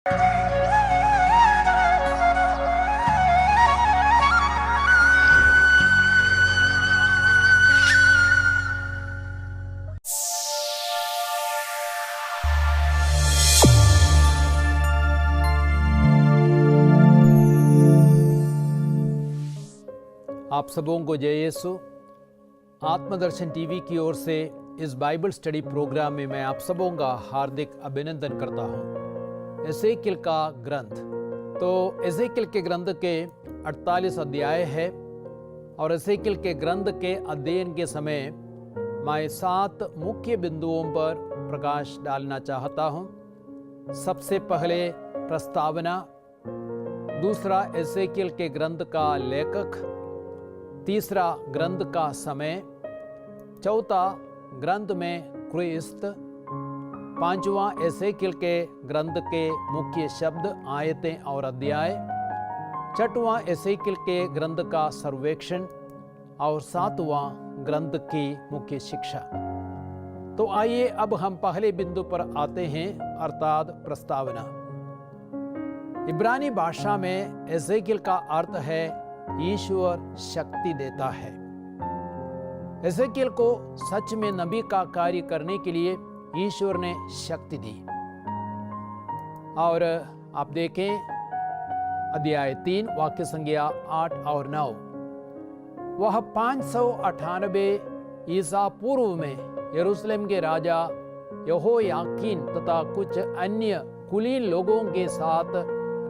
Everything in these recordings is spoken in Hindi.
आप सबों को जय यीशु। आत्मदर्शन टीवी की ओर से इस बाइबल स्टडी प्रोग्राम में मैं आप सबों का हार्दिक अभिनंदन करता हूँ। एजेकियल का ग्रंथ, तो एजेकियल के ग्रंथ के 48 अध्याय है और एजेकियल के ग्रंथ के अध्ययन के समय मैं 7 मुख्य बिंदुओं पर प्रकाश डालना चाहता हूँ। सबसे पहले प्रस्तावना, दूसरा एजेकियल के ग्रंथ का लेखक, तीसरा ग्रंथ का समय, चौथा ग्रंथ में क्रिस्त, पांचवा एजेकियल के ग्रंथ के मुख्य शब्द, आयतें और अध्याय, छठवां एजेकियल के ग्रंथ का सर्वेक्षण और सातवां ग्रंथ की मुख्य शिक्षा। तो आइए अब हम पहले बिंदु पर आते हैं, अर्थात प्रस्तावना। इब्रानी भाषा में एजेकियल का अर्थ है ईश्वर शक्ति देता है। एजेकियल को सच में नबी का कार्य करने के लिए ईश्वर ने शक्ति दी। और आप देखें अध्याय 3 वाक्य संख्या 8 और 9। वह 598 ईसा पूर्व में यरूशलेम के राजा यहोयाकीन तथा कुछ अन्य कुलीन लोगों के साथ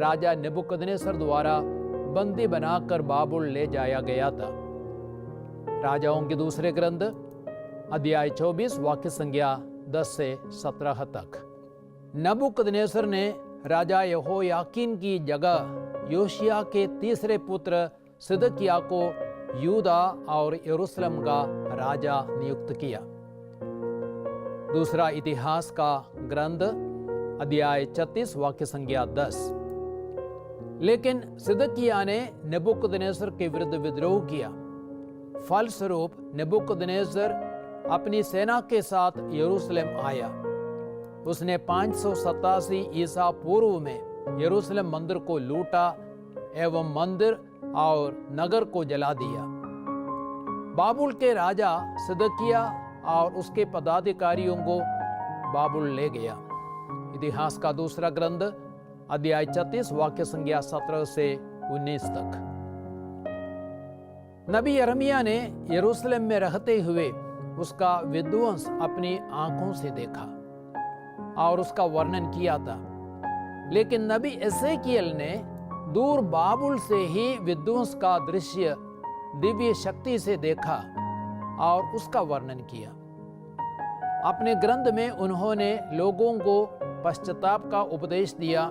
राजा नेबुकदनेस्सर द्वारा बंदी बनाकर बाबुल ले जाया गया था। राजाओं के दूसरे ग्रंथ अध्याय 24 वाक्य संख्या 10 से 17 तक। नेबुकदनेस्सर ने राजा यहोयाकीन की जगह योशिया के तीसरे पुत्र सिदकिय्याह को यूदा और यरूशलेम का राजा नियुक्त किया। दूसरा इतिहास का ग्रंथ अध्याय 36 वाक्य संख्या 10। लेकिन सिदकिय्याह ने नेबुकदनेस्सर के विरुद्ध विद्रोह किया। फलस्वरूप नेबुकदनेस्सर अपनी सेना के साथ यरूशलेम आया। उसने 587 ईसा पूर्व में यरूशलेम मंदिर को लूटा एवं मंदिर और नगर को जला दिया। बाबुल के राजा सिदकिय्याह और उसके पदाधिकारियों को बाबुल ले गया। इतिहास का दूसरा ग्रंथ अध्याय 36 वाक्य संख्या 17 से 19 तक। नबी यिर्मयाह ने यरूशलेम में रहते हुए उसका विध्वंस अपनी आंखों से देखा और उसका वर्णन किया था। लेकिन नबी एजेकियल ने दूर बाबुल से ही विध्वंस का दृश्य दिव्य शक्ति से देखा और उसका वर्णन किया। अपने ग्रंथ में उन्होंने लोगों को पश्चाताप का उपदेश दिया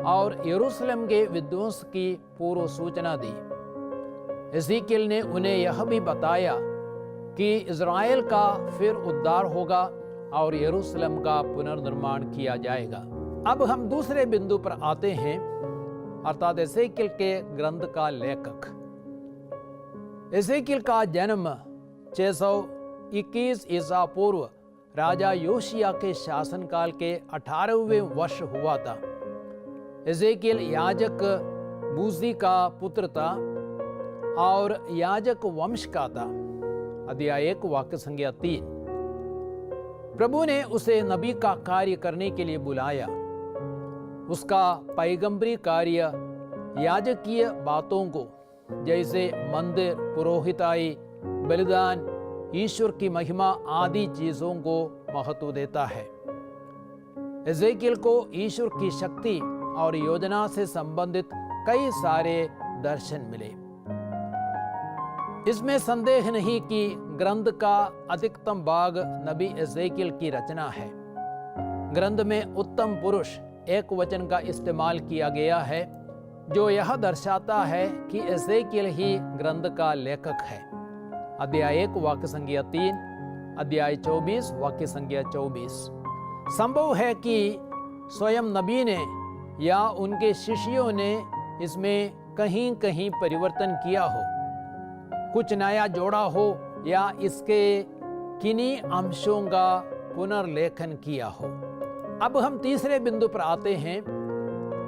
और यरूशलेम के विध्वंस की पूर्व सूचना दी। एजेकियल ने उन्हें यह भी बताया कि इज़राइल का फिर उद्धार होगा और यरूशलेम का पुनर्निर्माण किया जाएगा। अब हम दूसरे बिंदु पर आते हैं, अर्थात एजेकियल के ग्रंथ का लेखक। एजेकियल का जन्म 621 ईसा पूर्व राजा योशिय्याह के शासनकाल के 18वें वर्ष हुआ था। एजेकियल याजक बूजी का पुत्र था और याजक वंश का था। अध्याय 1 वाक्य संख्या 3। प्रभु ने उसे नबी का कार्य करने के लिए बुलाया। उसका पैगंबरी कार्य याजकीय बातों को, जैसे मंदिर, पुरोहिताई, बलिदान, ईश्वर की महिमा आदि चीजों को महत्व देता है। एजेकियल को ईश्वर की शक्ति और योजना से संबंधित कई सारे दर्शन मिले। इसमें संदेह नहीं कि ग्रंथ का अधिकतम भाग नबी एजेकियल की रचना है। ग्रंथ में उत्तम पुरुष एक वचन का इस्तेमाल किया गया है, जो यह दर्शाता है कि एजेकियल ही ग्रंथ का लेखक है। अध्याय 1 वाक्य संख्या 3, अध्याय 24 वाक्य संख्या 24। संभव है कि स्वयं नबी ने या उनके शिष्यों ने इसमें कहीं कहीं परिवर्तन किया हो, कुछ नया जोड़ा हो या इसके किन्हीं अंशों का पुनर्लेखन किया हो। अब हम तीसरे बिंदु पर आते हैं,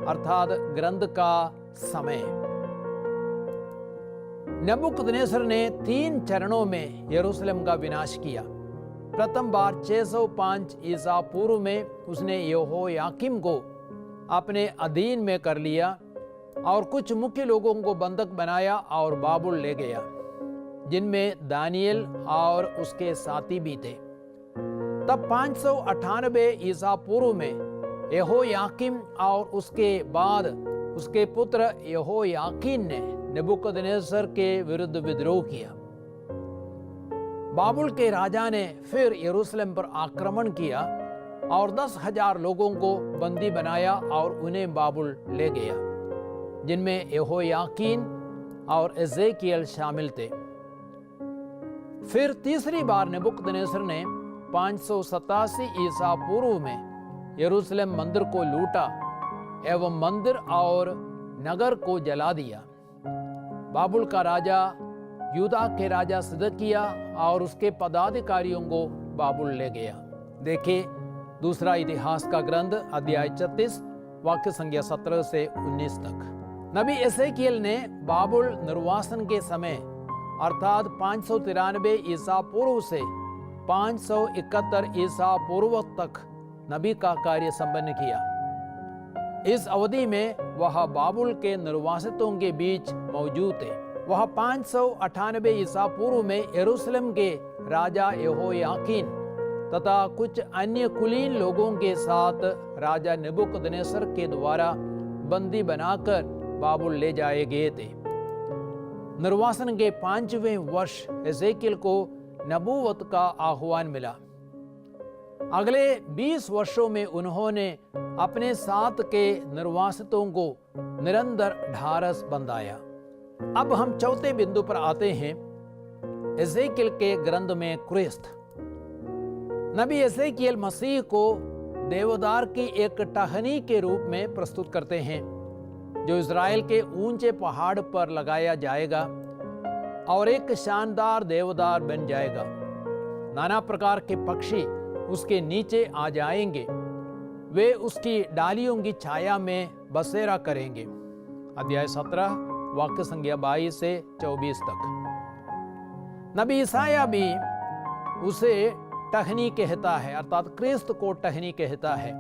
अर्थात ग्रंथ का समय। नबूकदनेस्सर ने 3 चरणों में यरूशलेम का विनाश किया। प्रथम बार 605 ईसा पूर्व में उसने यहोयाकीम को अपने अधीन में कर लिया और कुछ मुख्य लोगों को बंधक बनाया और बाबुल ले गया, जिनमें दानियल और उसके साथी भी थे। तब 598 ईसा पूर्व में यहोयाकीम और उसके बाद उसके पुत्र यहोयाकीन ने नबूकदनेस्सर के विरुद्ध विद्रोह किया। बाबुल के राजा ने फिर यरूशलेम पर आक्रमण किया और 10,000 लोगों को बंदी बनाया और उन्हें बाबुल ले गया, जिनमें यहोयाकीन और एजेकियल शामिल थे। फिर तीसरी बार नबूकदनेस्सर ने 587 ईसा पूर्व में यरूशलेम मंदिर को लूटा एवं मंदिर और नगर को जला दिया। बाबुल का राजा यूदा के राजा सिदकिया और उसके पदाधिकारियों को बाबुल ले गया। देखिए दूसरा इतिहास का ग्रंथ अध्याय 36 वाक्य संख्या 17 से 19 तक। नबी एसेकियल ने बाबुल निर्वासन के समय अर्थात 593 ईसा पूर्व से 571 ईसा पूर्व तक नबी का कार्य संपन्न किया। इस अवधि में वह बाबुल के निर्वासितों के बीच मौजूद थे। वह 598 ईसा पूर्व में यरूशलेम के राजा यहोयाकीन तथा कुछ अन्य कुलीन लोगों के साथ राजा नबूकदनेस्सर के द्वारा बंदी बनाकर बाबुल ले जाए गए थे। निर्वासन के 5वें वर्ष एजेकियल को नबूवत का आह्वान मिला। अगले 20 वर्षों में उन्होंने अपने साथ के निर्वासितों को निरंतर ढारस बंधाया। अब हम चौथे बिंदु पर आते हैं, एजेकियल के ग्रंथ में क्रिस्त। नबी एजेकियल मसीह को देवदार की एक टहनी के रूप में प्रस्तुत करते हैं, जो इज़राइल के ऊंचे पहाड़ पर लगाया जाएगा और एक शानदार देवदार बन जाएगा। नाना प्रकार के पक्षी उसके नीचे आ जाएंगे, वे उसकी डालियों की छाया में बसेरा करेंगे। अध्याय 17 वाक्य संख्या 22 से 24 तक। नबी ईसाया भी उसे टहनी कहता है, अर्थात क्रिस्त को टहनी कहता है।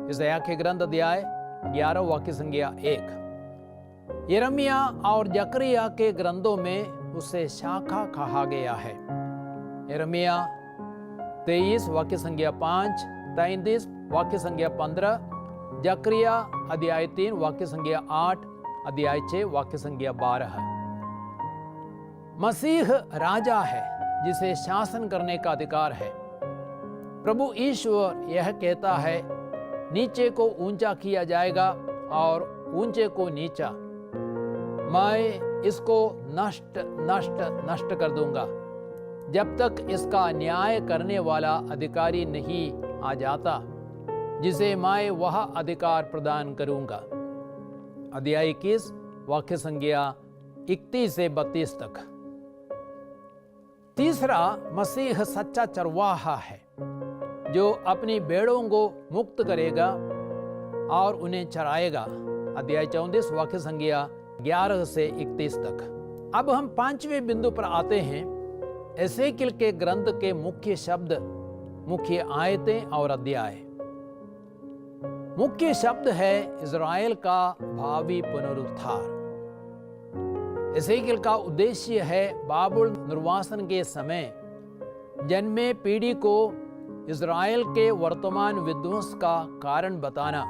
ईसाया के ग्रंथ अध्याय 11 वाक्य संख्या 1। यिर्मयाह और जकरिया के ग्रंथों में उसे शाखा कहा गया है। यिर्मयाह 23 वाक्य संख्या 5, 33 वाक्य संख्या 15, जकरिया अध्याय 3 वाक्य संख्या 8, अध्याय 6 वाक्य संख्या 12। मसीह राजा है जिसे शासन करने का अधिकार है। प्रभु ईश्वर यह कहता है, नीचे को ऊंचा किया जाएगा और ऊंचे को नीचा। मैं इसको नष्ट नष्ट नष्ट कर दूंगा जब तक इसका न्याय करने वाला अधिकारी नहीं आ जाता, जिसे मैं वह अधिकार प्रदान करूंगा। अध्याय 21 वाक्य संख्या 31 से 32 तक। तीसरा, मसीह सच्चा चरवाहा है जो अपनी भेड़ों को मुक्त करेगा और उन्हें चराएगा। अध्याय 34 वाक्य संख्या 11 से 31 तक। अब हम 5वें बिंदु पर आते हैं, एसेकियल के ग्रंथ के मुख्य शब्द, मुख्य आयतें और अध्याय। मुख्य शब्द है इज़राइल का भावी पुनरुत्थान। एसेकियल का उद्देश्य है बाबुल निर्वासन के समय जन्मे पीढ़ी को इज़राइल के वर्तमान विध्वंस का कारण बताना,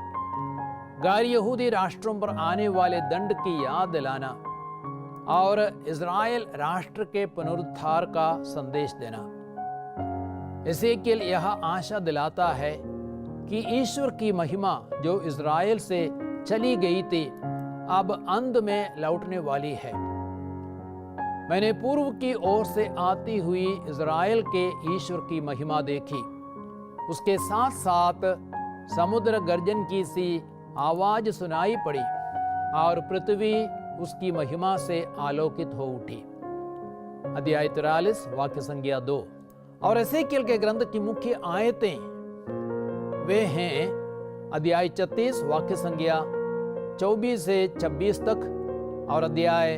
गैर यहूदी राष्ट्रों पर आने वाले दंड की याद दिलाना और इज़राइल राष्ट्र के पुनरुद्धार का संदेश देना। एसेकियल यह आशा दिलाता है कि ईश्वर की महिमा जो इज़राइल से चली गई थी अब अंत में लौटने वाली है। मैंने पूर्व की ओर से आती हुई इज़राइल के ईश्वर की महिमा देखी। उसके साथ साथ समुद्र गर्जन की सी आवाज सुनाई पड़ी और पृथ्वी उसकी महिमा से आलोकित हो उठी। अध्याय 43 वाक्य संख्या 2। और एसेकियल के ग्रंथ की मुख्य आयतें वे हैं अध्याय 36 वाक्य संख्या 24 से 26 तक और अध्याय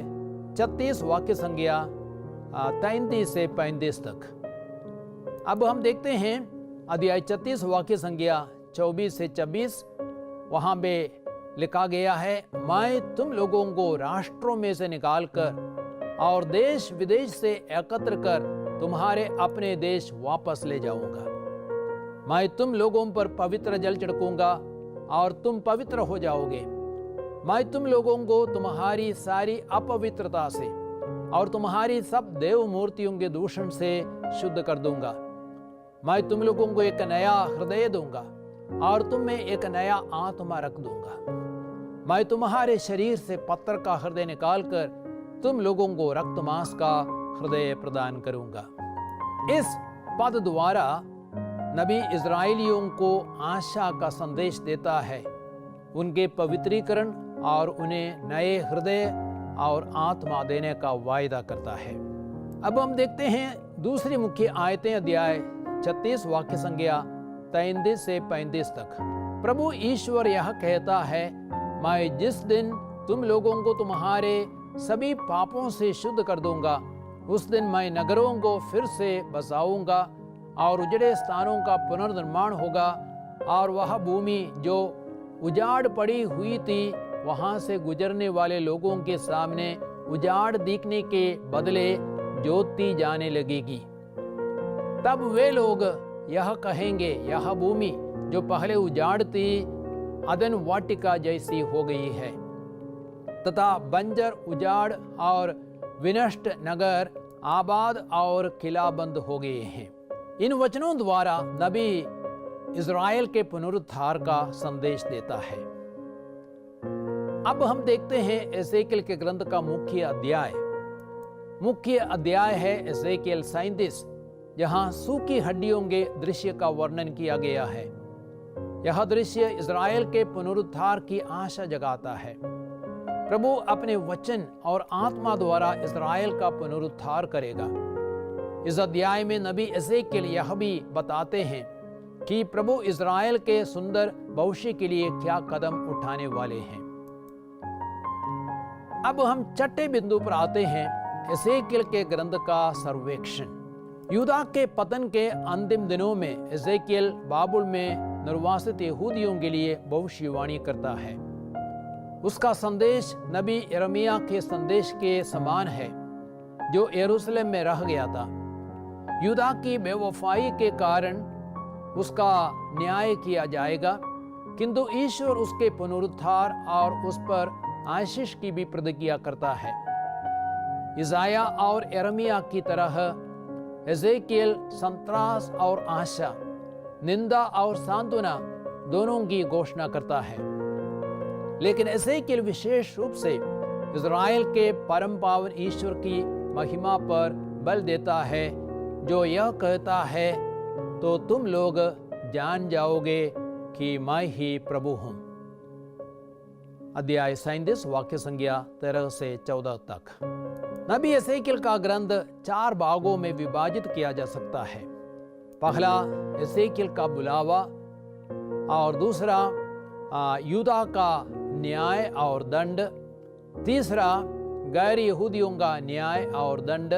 36 वाक्य संख्या 33 से 35 तक। अब हम देखते हैं अध्याय 36 वाक्य संख्या 24 से 26। वहां पे लिखा गया है, मैं तुम लोगों को राष्ट्रों में से निकालकर और देश विदेश से एकत्र कर तुम्हारे अपने देश वापस ले जाऊंगा। मैं तुम लोगों पर पवित्र जल छिड़कूंगा और तुम पवित्र हो जाओगे। मैं तुम लोगों को तुम्हारी सारी अपवित्रता से और तुम्हारी सब देव मूर्तियों के दूषण से शुद्ध कर दूंगा। मैं तुम लोगों को एक नया हृदय दूंगा और तुम में एक नया आत्मा रख दूंगा। मैं तुम्हारे शरीर से पत्थर का हृदय निकालकर तुम लोगों को रक्त मांस का हृदय प्रदान करूंगा। इस पद द्वारा नबी इज़राइलियों को आशा का संदेश देता है, उनके पवित्रीकरण और उन्हें नए हृदय और आत्मा देने का वायदा करता है। अब हम देखते हैं दूसरी मुख्य आयतें अध्याय 36 वाक्य संख्या 33 से 35 तक। प्रभु ईश्वर यह कहता है, मैं जिस दिन तुम लोगों को तुम्हारे सभी पापों से शुद्ध कर दूंगा, उस दिन मैं नगरों को फिर से बसाऊंगा और उजड़े स्थानों का पुनर्निर्माण होगा और वह भूमि जो उजाड़ पड़ी हुई थी वहां से गुजरने वाले लोगों के सामने उजाड़ दिखने के बदले ज्योति जाने लगेगी। तब वे लोग यह कहेंगे, यह भूमि जो पहले उजाड़ थी अदन वाटिका जैसी हो गई है तथा बंजर उजाड़ और विनष्ट नगर आबाद और किलाबंद हो गए हैं। इन वचनों द्वारा नबी इज़राइल के पुनरुद्धार का संदेश देता है। अब हम देखते हैं एसेकिएल के ग्रंथ का मुख्य अध्याय है एसेकिएल 37, जहां सूखी हड्डियों के दृश्य का वर्णन किया गया है। यह दृश्य इज़राइल के पुनरुद्धार की आशा जगाता है। प्रभु अपने वचन और आत्मा द्वारा इज़राइल का पुनरुद्धार करेगा। इस अध्याय में नबी एसेकिएल यह भी बताते हैं कि प्रभु इज़राइल के सुंदर भविष्य के लिए क्या कदम उठाने वाले हैं। अब हम छठे बिंदु पर आते हैं, एसेकिएल के ग्रंथ का सर्वेक्षण। यूदा के पतन के अंतिम दिनों में एसेकिएल बाबुल में निर्वासित यहूदियों के लिए भविष्यवाणी करता है। उसका संदेश नबी यिर्मयाह के संदेश के समान है, जो यरूशलेम में रह गया था। यूदा की बेवफाई के कारण उसका न्याय किया जाएगा, किंतु ईश्वर उसके पुनरुद्धार और उस पर आशीष की भी प्रतिज्ञा करता है। इसाया और यिर्मयाह की तरह एसेकिएल संतरास और आशा, निंदा और सांत्वना दोनों की घोषणा करता है। लेकिन एसेकिएल विशेष रूप से इज़राइल के परम पावन ईश्वर की महिमा पर बल देता है, जो यह कहता है, तो तुम लोग जान जाओगे कि मैं ही प्रभु हूं। अध्याय 37 वाक्य संख्या 13 से 14 तक। नबी एसेकिएल का ग्रंथ 4 भागों में विभाजित किया जा सकता है। पहला एसेकिएल का बुलावा, और दूसरा यूदा का न्याय और दंड, तीसरा गैर यहूदियों का न्याय और दंड,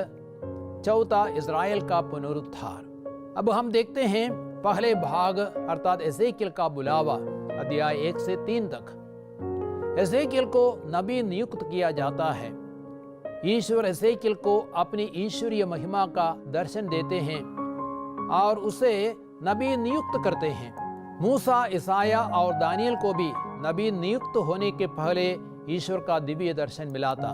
चौथा इज़राइल का पुनरुद्धार। अब हम देखते हैं पहले भाग अर्थात एसेकिएल का बुलावा, अध्याय 1 से 3 तक। एसेकिएल को नबी नियुक्त किया जाता है। ईश्वर एसेकिएल को अपनी ईश्वरीय महिमा का दर्शन देते हैं और उसे नबी नियुक्त करते हैं। मूसा, ईसाया और दानियल को भी नबी नियुक्त होने के पहले ईश्वर का दिव्य दर्शन मिला था।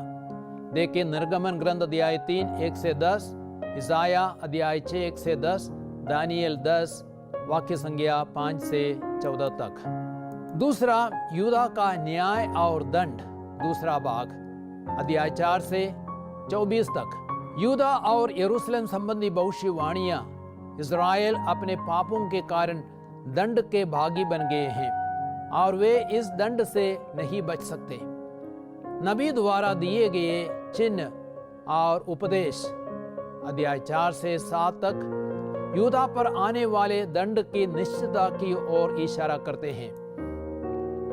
देखिए निर्गमन ग्रंथ अध्याय 3 1 से 10, ईसाया अध्याय 6 1 से 10, दानियल 10 वाक्य संख्या 5 से 14 तक। दूसरा यूदा का न्याय और दंड, दूसरा भाग अध्याय 4 से 24 तक। यूदा और यरूशलेम संबंधी भविष्यवाणियां, इज़राइल अपने पापों के कारण दंड के भागी बन गए हैं और वे इस दंड से नहीं बच सकते। नबी द्वारा दिए गए चिन्ह और उपदेश अध्याय 4 से 7 तक यूदा पर आने वाले दंड की निश्चितता की ओर इशारा करते हैं।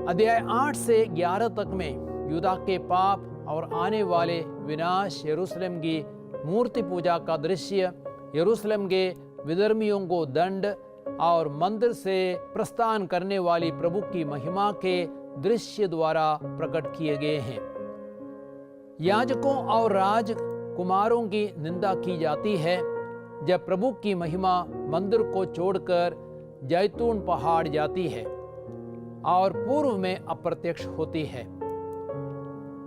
अध्याय 8 से 11 तक में यूदा के पाप और आने वाले विनाश, यरूशलेम की मूर्ति पूजा का दृश्य, यरूशलेम के विधर्मियों को दंड और मंदिर से प्रस्थान करने वाली प्रभु की महिमा के दृश्य द्वारा प्रकट किए गए हैं। याजकों और राजकुमारों की निंदा की जाती है जब प्रभु की महिमा मंदिर को छोड़कर जैतून पहाड़ जाती है और पूर्व में अप्रत्यक्ष होती है।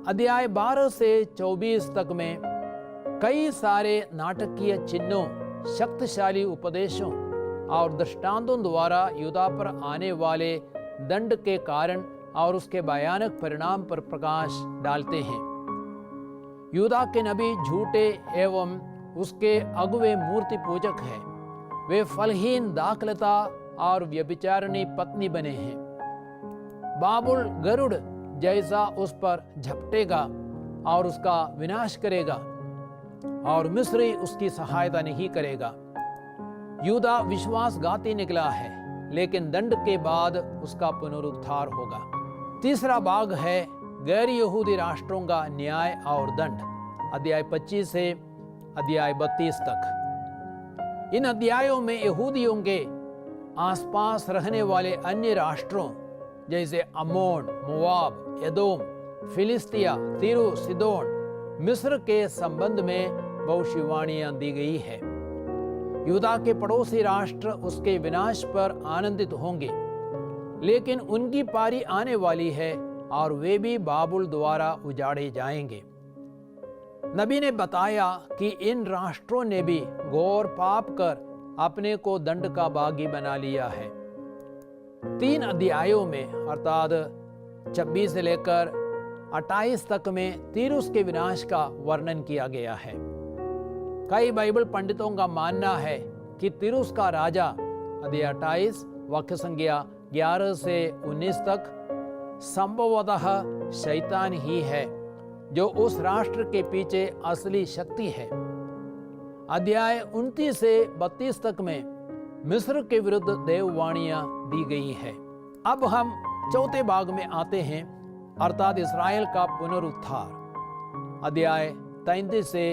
अध्याय 12 से 24 तक में कई सारे नाटकीय चिन्हों, शक्तिशाली उपदेशों और दृष्टांतों द्वारा यूदा पर आने वाले दंड के कारण और उसके भयानक परिणाम पर प्रकाश डालते हैं। यूदा के नबी झूठे एवं उसके अगुवे मूर्ति पूजक हैं। वे फलहीन दाखलता और व्यभिचारिणी पत्नी बने हैं। बाबुल गरुड़ जैसा उस पर झपटेगा और उसका विनाश करेगा और मिस्री उसकी सहायता नहीं करेगा। यूदा विश्वासघाती निकला है, लेकिन दंड के बाद उसका पुनरुद्धार होगा। तीसरा भाग है गैर यहूदी राष्ट्रों का न्याय और दंड, अध्याय 25 से अध्याय 32 तक। इन अध्यायों में यहूदियों के आसपास रहने वाले अन्य राष्ट्रों जैसे अम्मोन, मोआब, एदोम, फिलिस्तिया, तीरो, सिदोन, मिस्र के संबंध में भविष्यवाणियां दी गई है। यूदा के पड़ोसी राष्ट्र उसके विनाश पर आनंदित होंगे, लेकिन उनकी पारी आने वाली है और वे भी बाबुल द्वारा उजाड़े जाएंगे। नबी ने बताया कि इन राष्ट्रों ने भी घोर पाप कर अपने को दंड का भागी बना लिया है। 3 अध्यायों में अर्थात 26 से लेकर 28 तक में तीरुस के विनाश का वर्णन किया गया है। कई बाइबल पंडितों का मानना है कि तीरुस का राजा, अध्याय 28 वाक्य संख्या 11 से 19 तक, संभवतः शैतान ही है जो उस राष्ट्र के पीछे असली शक्ति है। अध्याय 29 से 32 तक में मिस्र के विरुद्ध देववाणियां दी गई है। अब हम चौथे भाग में आते हैं, अर्थात इस्राएल का पुनरुद्धार, अध्याय 33 से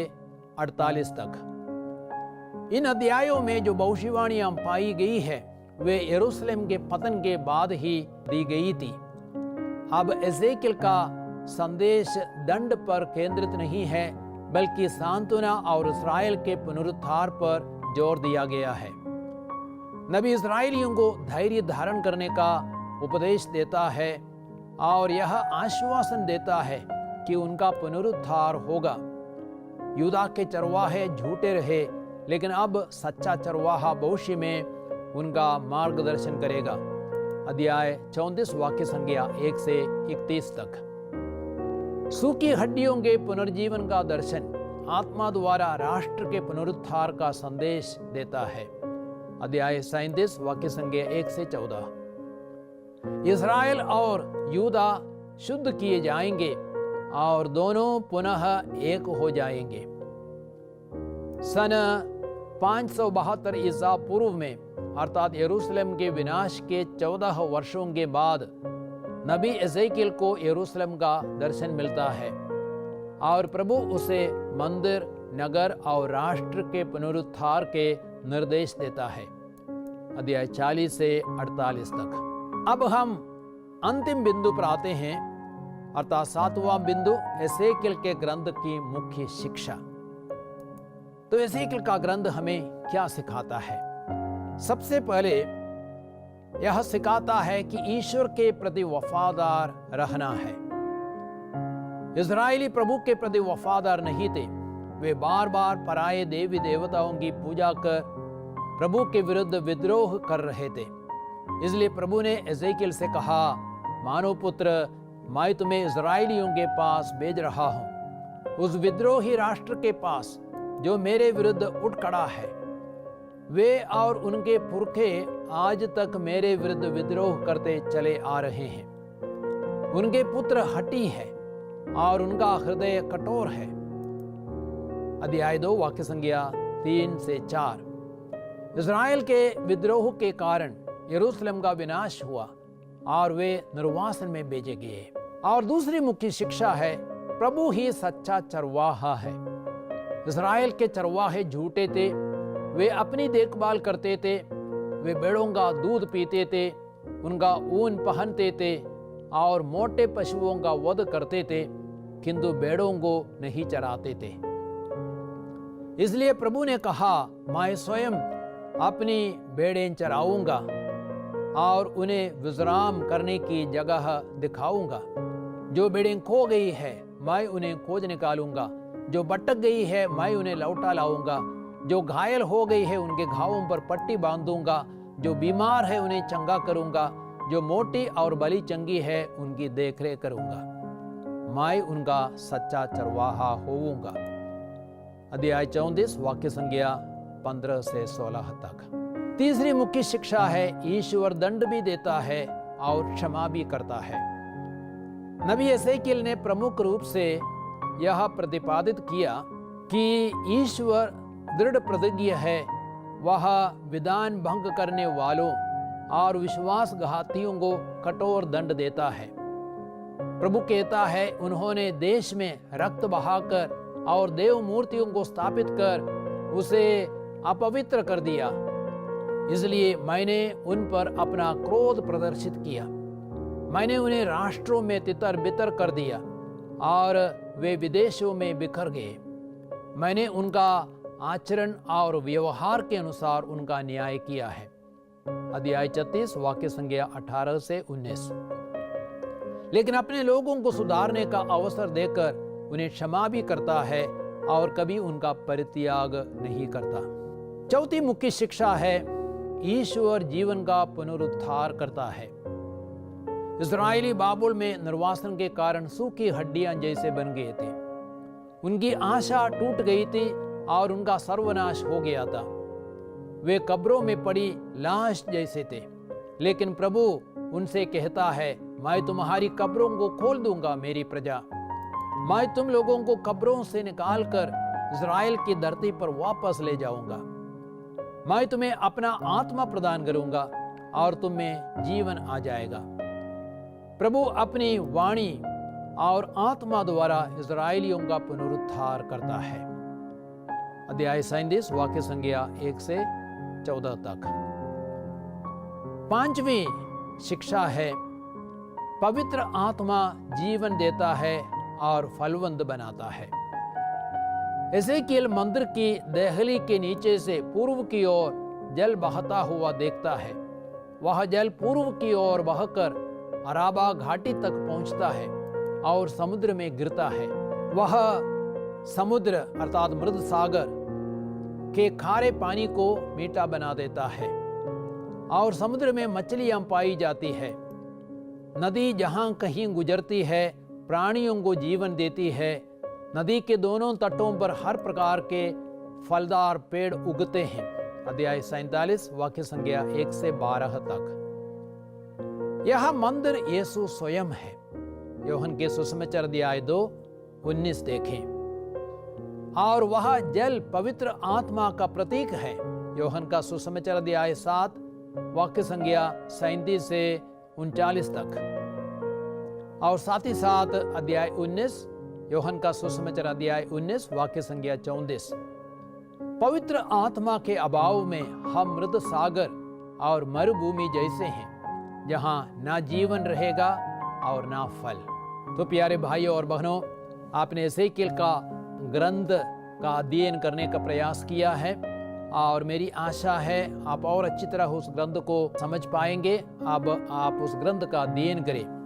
48 तक। इन अध्यायों में जो भविष्यवाणियां पाई गई है वे यरूशलेम के पतन के बाद ही दी गई थी। अब एजेकिएल का संदेश दंड पर केंद्रित नहीं है, बल्कि सांत्वना और इस्राएल के पुनरुद्धार पर जोर दिया गया है। नबी इस्राएलियों को धैर्य धारण करने का उपदेश देता है और यह आश्वासन देता है कि उनका पुनरुद्धार होगा। यूदा के चरवाहे झूठे रहे, लेकिन अब सच्चा चरवाहा भविष्य में उनका मार्गदर्शन करेगा। अध्याय 34 वाक्य संख्या 1 से 31 तक। सूखी हड्डियों के पुनर्जीवन का दर्शन आत्मा द्वारा राष्ट्र के पुनरुद्धार का संदेश देता है। अध्याय 37 वाक्य संख्या 1 से 14। इस्राएल और यूदा शुद्ध किए जाएंगे और दोनों पुनः एक हो जाएंगे। सन 572 ईसा पूर्व में, अर्थात यरूशलेम के विनाश के 14 वर्षों के बाद, नबी एजेकिएल को यरूशलेम का दर्शन मिलता है और प्रभु उसे मंदिर, नगर और राष्ट्र के पुनरुद्धार के निर्देश देता है। अध्याय 40 से 48 तक। अब हम अंतिम बिंदु पर आते हैं, अर्थात 7वां बिंदु, एजेकिएल के ग्रंथ की मुख्य शिक्षा। तो एजेकिएल का ग्रंथ हमें क्या सिखाता है? सबसे पहले यह सिखाता है कि ईश्वर के प्रति वफादार रहना है। इस्राएली प्रभु के प्रति वफादार नहीं थे। वे बार बार पराये देवी देवताओं की पूजा कर प्रभु के विरुद्ध विद्रोह कर रहे थे। इसलिए प्रभु ने एजेकिएल से कहा, मानव पुत्र, मैं तुम्हें इस्राएलियों के पास भेज रहा हूं, उस विद्रोही राष्ट्र के पास जो मेरे विरुद्ध उठ खड़ा है। वे और उनके पुरखे आज तक मेरे विरुद्ध विद्रोह करते चले आ रहे हैं। उनके पुत्र हठी है और उनका हृदय कठोर है। अध्याय 2 वाक्य संख्या 3 से 4। इस्राएल के विद्रोह के कारण यरूशलेम का विनाश हुआ। और वे निर्वासन में भेजे गए। और दूसरी मुख्य शिक्षा है, प्रभु ही सच्चा चरवाहा है। इस्राएल के चरवाहे झूठे थे, वे अपनी देखभाल करते थे, वे भेड़ों का दूध पीते थे, उनका ऊन पहनते थे और मोटे पशुओं का वध करते थे, किंतु भेड़ों को नहीं चराते थे। इसलिए प्रभु ने कहा, मैं स्वयं अपनी भेड़ें चराऊंगा और उन्हें विश्राम करने की जगह दिखाऊंगा। जो भेड़ें खो गई है मैं उन्हें खोज निकालूंगा, जो भटक गई है मैं उन्हें लौटा लाऊंगा, जो घायल हो गई है उनके घावों पर पट्टी बांधूंगा, जो बीमार है उन्हें चंगा करूंगा, जो मोटी और बली चंगी है उनकी देखरेख करूंगा। मैं उनका सच्चा चरवाहा होऊंगा। अध्याय 34 वाक्य संज्ञा 15 से 16 तक। तीसरी मुख्य शिक्षा है, ईश्वर दंड भी देता है और क्षमा भी करता है। नबी एसेकिएल ने प्रमुख रूप से यह प्रतिपादित किया कि ईश्वर दृढ़ प्रतिज्ञ है, वह विधान भंग करने वालों और विश्वासघातियों को कठोर दंड देता है। प्रभु कहता है, उन्होंने देश में रक्त बहाकर और देव मूर्तियों को स्थापित कर उसे अपवित्र कर दिया, इसलिए मैंने उन पर अपना क्रोध प्रदर्शित किया। मैंने उन्हें राष्ट्रों में तितर बितर कर दिया और वे विदेशों में बिखर गए। मैंने उनका आचरण और व्यवहार के अनुसार उनका न्याय किया है। अध्याय 36 वाक्य संज्ञा 18 से 19। लेकिन अपने लोगों को सुधारने का अवसर देकर उन्हें क्षमा भी करता है और कभी उनका परित्याग नहीं करता। चौथी मुख्य शिक्षा है, ईश्वर जीवन का पुनरुद्धार करता है। इस्राएली बाबुल में निर्वासन के कारण सूखी हड्डियां जैसे बन गए थे। उनकी आशा टूट गई थी और उनका सर्वनाश हो गया था। वे कब्रों में पड़ी लाश जैसे थे। लेकिन प्रभु उनसे कहता है, मैं तुम्हारी कब्रों को खोल दूंगा मेरी प्रजा। मैं तुम लोगों को कब्रों से निकालकर इस्राएल की धरती पर वापस ले जाऊंगा। मैं तुम्हें अपना आत्मा प्रदान करूंगा और तुम में जीवन आ जाएगा। प्रभु अपनी वाणी और आत्मा द्वारा इस्राएलियों का पुनरुद्धार करता है। अध्याय 37 वाक्य संज्ञा 1 से 14 तक। पांचवी शिक्षा है, पवित्र आत्मा जीवन देता है और फलवंत बनाता है। एसेकिएल मंदिर की देहली के नीचे से पूर्व की ओर जल बहता हुआ देखता है। वह जल पूर्व की ओर बहकर अराबा घाटी तक पहुंचता है और समुद्र में गिरता है। वह समुद्र अर्थात मृद सागर के खारे पानी को मीठा बना देता है और समुद्र में मछलियां पाई जाती है। नदी जहां कहीं गुजरती है प्राणियों को जीवन देती है। नदी के दोनों तटों पर हर प्रकार के फलदार पेड़ उगते हैं। अध्याय 47 वाक्य संज्ञा 1 से 12 तक। यह मंदिर यीशु स्वयं है। यूहन्ना के सुसमाचार अध्याय 2:19 देखें। और वह जल पवित्र आत्मा का प्रतीक है। यूहन्ना का सुसमाचार अध्याय 7 वाक्य संज्ञा 37 से 39 तक। और साथ ही साथ अध्याय 19, यूहन्ना का सुसमाचार अध्याय 19 वाक्य संज्ञा 34। पवित्र आत्मा के अभाव में हम मृद सागर और मरुभूमि जैसे हैं, जहां ना जीवन रहेगा और ना फल। तो प्यारे भाइयों और बहनों, आपने एसेकिएल का ग्रंथ का अध्ययन करने का प्रयास किया है और मेरी आशा है आप और अच्छी तरह उस ग्रंथ को समझ पाएंगे। अब आप उस ग्रंथ का अध्ययन करें।